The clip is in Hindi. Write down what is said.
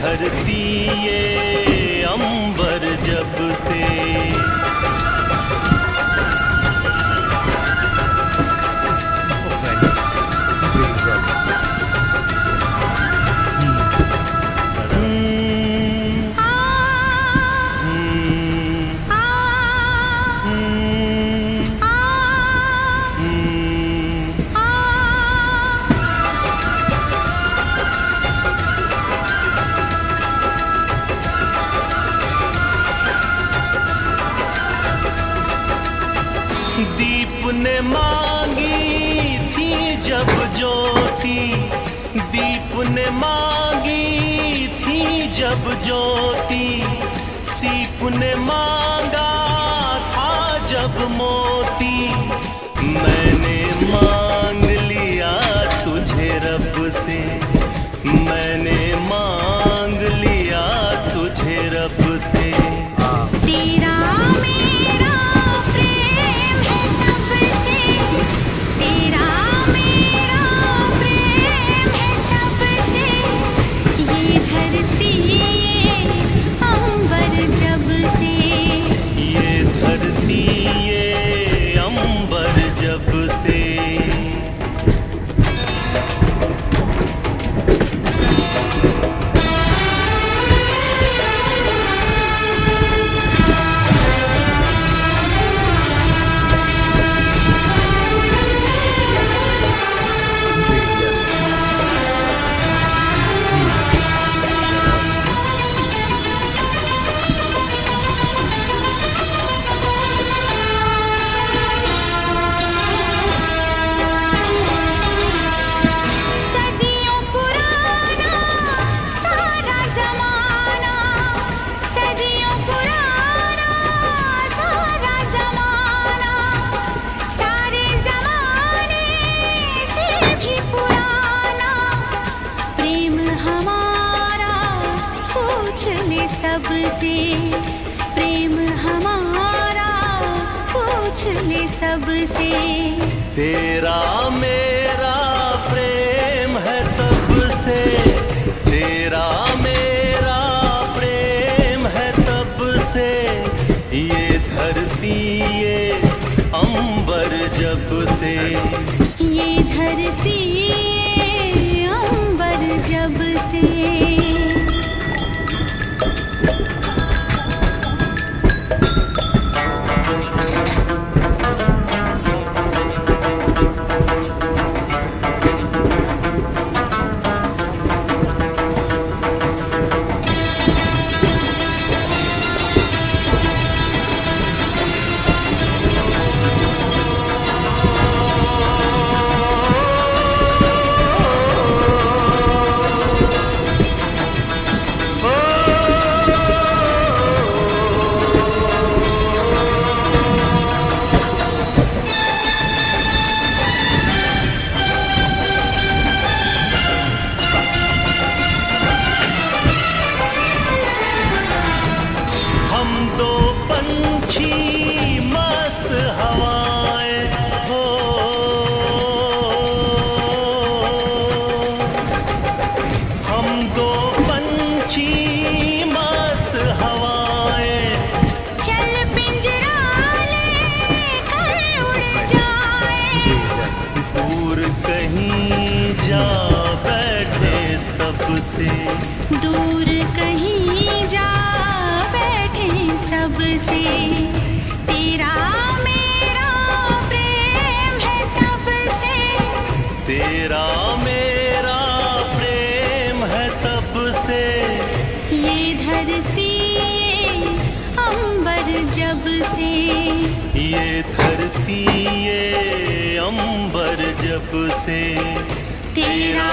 धरती ये अंबर जब से दीप ने मांगी थी जब ज्योति, दीप ने मांगी थी जब ज्योति, सीप ने मांगा था जब मोती, मैंने मांग लिया तुझे रब से, मैंने मांग लिया तुझे रब से। तेरा सबसे प्रेम हमारा पूछ ले सबसे, तेरा मेरा प्रेम है तब से, तेरा मेरा प्रेम है तब से, ये धरती ये अंबर जब से, ये धरती ये अंबर जब से। से, दूर कहीं जा बैठे सबसे। तेरा मेरा प्रेम है तब से, तेरा मेरा प्रेम है तब से। ये धरती ये अंबर जब से, ये धरती ये अंबर जब से, तेरा